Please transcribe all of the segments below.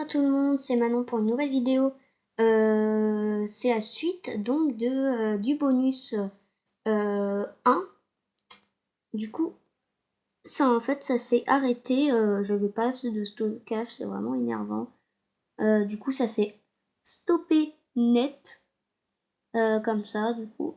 à tout le monde, c'est Manon pour une nouvelle vidéo. C'est la suite donc du bonus 1. Du coup, ça en fait ça s'est arrêté. J'avais pas assez de stockage, c'est vraiment énervant. Du coup, ça s'est stoppé net. Comme ça, du coup,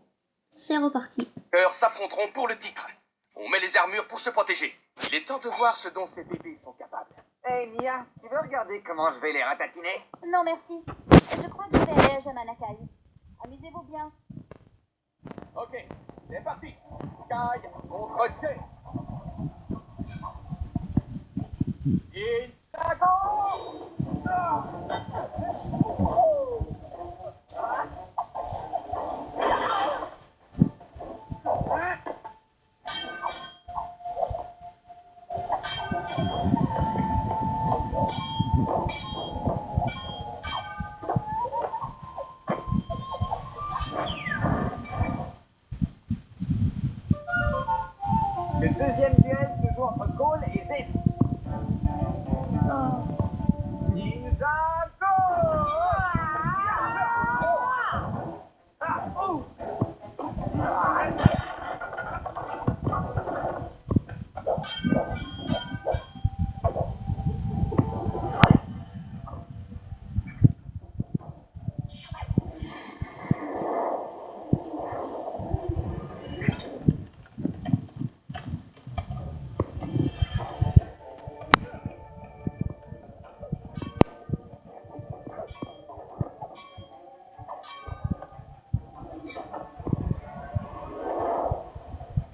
c'est reparti. S'affronteront pour le titre. On met les armures pour se protéger. Il est temps de voir ce dont ces bébés sont capables. Hey Mia, tu veux regarder comment je vais les ratatiner? Non merci. Je crois que je vais aller à Jamanakai. Amusez-vous bien. Ok, c'est parti. Kai contre Jay. Le deuxième duel se joue entre Cole et Zed. Ninja Go!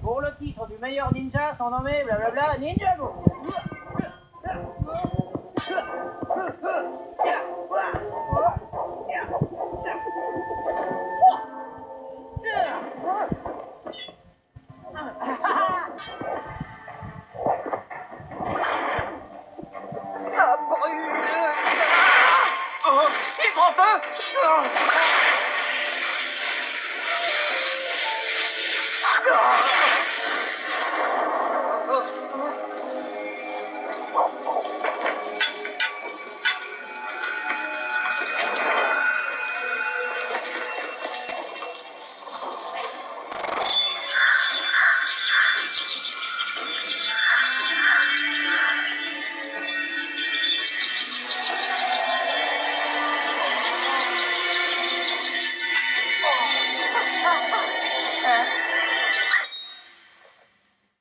Pour le titre du meilleur ninja, sont nommés blablabla Ninjago. Ça brûle! Oh, il prend feu!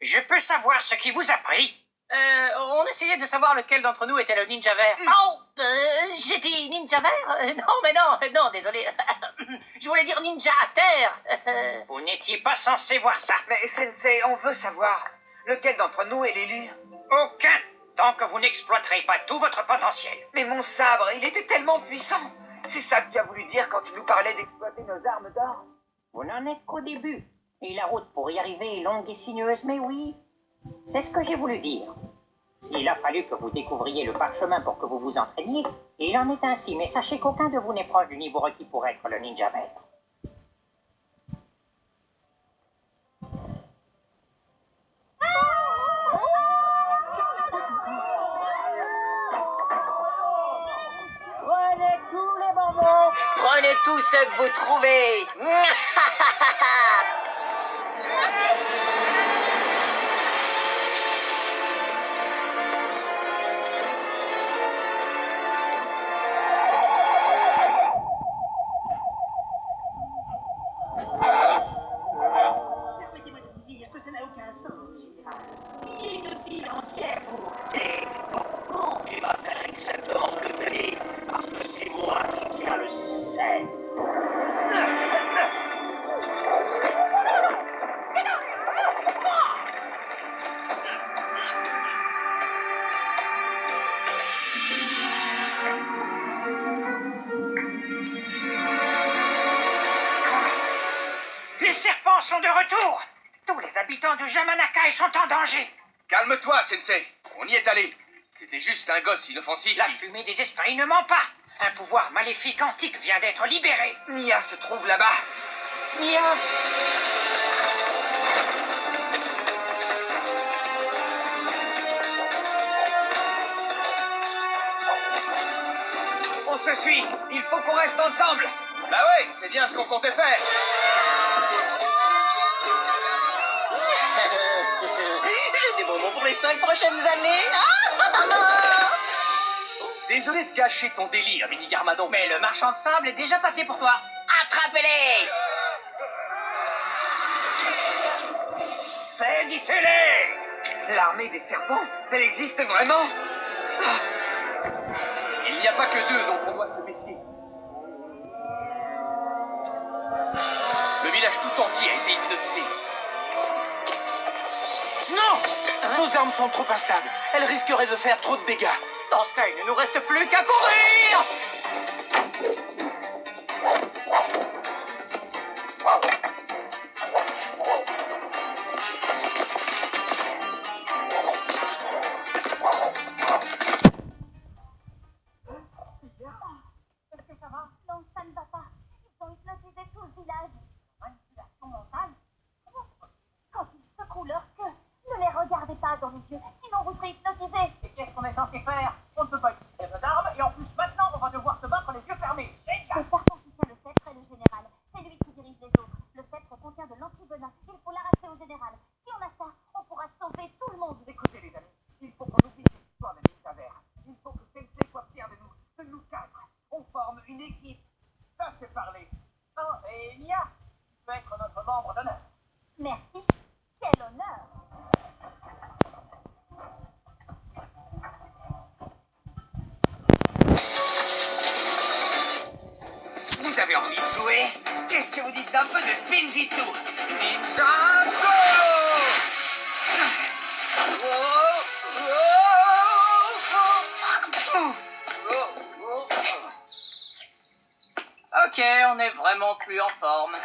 Je peux savoir ce qui vous a pris? On essayait de savoir lequel d'entre nous était le ninja vert. Oh, j'ai dit ninja vert? Non, mais non, désolé. Je voulais dire ninja à terre. Vous n'étiez pas censé voir ça. Mais Sensei, on veut savoir. Lequel d'entre nous est l'élu? Aucun, tant que vous n'exploiterez pas tout votre potentiel. Mais mon sabre, il était tellement puissant! C'est ça que tu as voulu dire quand tu nous parlais d'exploiter nos armes d'or? Vous n'en êtes qu'au début. Et la route pour y arriver est longue et sinueuse, mais oui, c'est ce que j'ai voulu dire. S'il a fallu que vous découvriez le parchemin pour que vous vous entraîniez, il en est ainsi, mais sachez qu'aucun de vous n'est proche du niveau requis pour être le ninja vert. Qu'est-ce qui se passe encore? Prenez tous les bonbons. Prenez tout ce que vous trouvez! Permettez-moi de vous dire que ça n'a aucun sens, général. Une ville entière pour des bonbons. Tu vas faire exactement ce que je te dis, parce que c'est moi qui tiens le sceptre. Les serpents sont de retour. Tous les habitants de Jamanakai sont en danger. Calme-toi, Sensei. On y est allé. C'était juste un gosse inoffensif. La fumée des esprits ne ment pas. Un pouvoir maléfique antique vient d'être libéré. Nia se trouve là-bas. Nia! se suit. Il faut qu'on reste ensemble. Bah ouais, c'est bien ce qu'on comptait faire. J'ai des bonbons pour les 5 prochaines années. Désolé de gâcher ton délire, Mini Garmadon. Mais le marchand de sable est déjà passé pour toi. Attrapez-les. Saisissez-les. L'armée des serpents, elle existe vraiment? Il n'y a pas que deux dont on doit se méfier. Le village tout entier a été hypnotisé. Non! Nos armes sont trop instables. Elles risqueraient de faire trop de dégâts. Dans ce cas, il ne nous reste plus qu'à courir. Est-ce que ça va? Non, ça ne va pas. Ils ont hypnotisé tout le village. Manipulation mentale? Comment c'est possible? Quand ils secouent leur queue, ne les regardez pas dans les yeux, sinon vous serez hypnotisés. Et qu'est-ce qu'on est censé faire? On ne peut pas utiliser nos armes, et en plus maintenant, on va devoir se battre les yeux fermés. Le Génial! serpent qui tient le sceptre est le général. C'est lui qui dirige les autres. Le sceptre contient de l'antivenin. Il faut l'arracher au général. Si on a ça, on pourra sauver tout le monde. Écoutez les amis, il faut qu'on oublie cette histoire de ninja vert. Il faut que Sensei soit fier de nous quatre. On forme une équipe. Ça, c'est parlé. Oh, et Mia, tu peux être notre membre d'honneur. Merci. Quel honneur. Vous avez envie de jouer? Qu'est-ce que vous dites d'un peu de Spinjitzu? Ninja Go! Ok, on est vraiment plus en forme.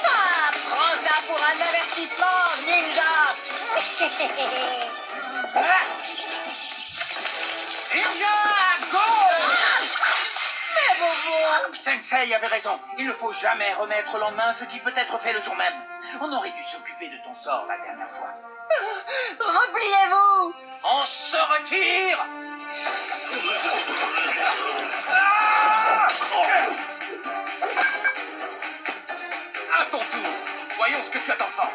Ah, prends ça pour un avertissement, ninja! Ninja Go! Mais Bobo! Sensei avait raison. Il ne faut jamais remettre au lendemain ce qui peut être fait le jour même. On aurait dû s'occuper de ton sort la dernière fois. Repliez-vous! On se retire! À ton tour, voyons ce que tu as d'enfant.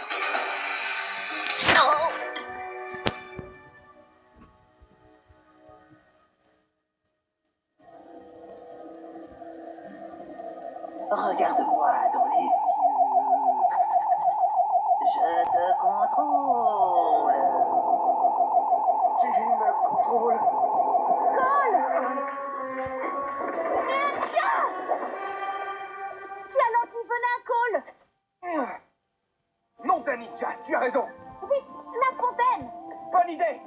Regarde-moi dans les yeux. Je te contrôle. Tu me contrôles. Tu as l'antivenin, Cole. Non, ta ninja, tu as raison. Vite, la fontaine. Bonne idée.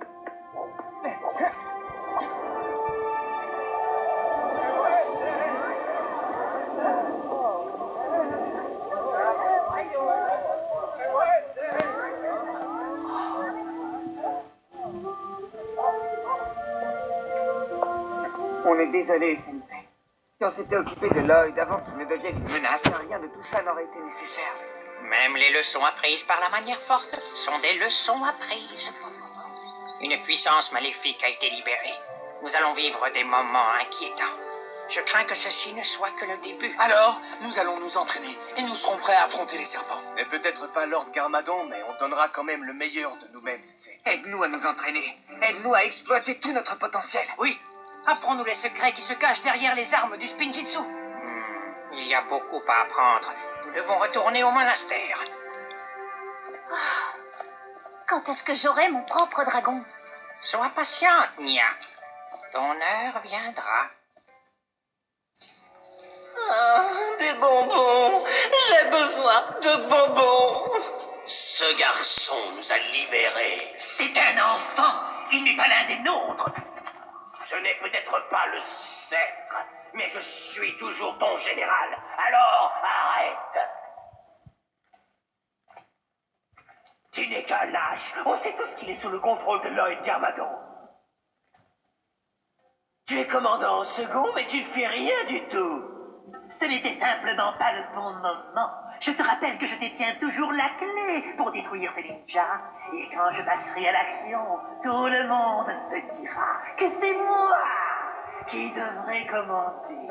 On est désolé, Sensei. Si on s'était occupé de Lloyd avant qu'il ne devienne une menace, rien de tout ça n'aurait été nécessaire. Même les leçons apprises par la manière forte sont des leçons apprises. Une puissance maléfique a été libérée. Nous allons vivre des moments inquiétants. Je crains que ceci ne soit que le début. Alors, nous allons nous entraîner et nous serons prêts à affronter les serpents. Mais peut-être pas Lord Garmadon, mais on donnera quand même le meilleur de nous-mêmes, Sensei. Aide-nous à nous entraîner. Aide-nous à exploiter tout notre potentiel. Oui, apprends-nous les secrets qui se cachent derrière les armes du Spinjitzu. Il y a beaucoup à apprendre. Nous devons retourner au monastère. Quand est-ce que j'aurai mon propre dragon? Sois patiente, Nia. Ton heure viendra. Des bonbons. J'ai besoin de bonbons. Ce garçon nous a libérés. C'est un enfant. Il n'est pas l'un des nôtres. Je n'ai peut-être pas le sceptre, mais je suis toujours ton général. Alors, arrête. Tu n'es qu'un lâche. On sait tous qu'il est sous le contrôle de Lloyd Garmadon. Tu es commandant au second, mais tu ne fais rien du tout. Ce n'était simplement pas le bon moment. Je te rappelle que je détiens toujours la clé pour détruire ces ninjas. Et quand je passerai à l'action, tout le monde se dira que c'est moi qui devrait commenter.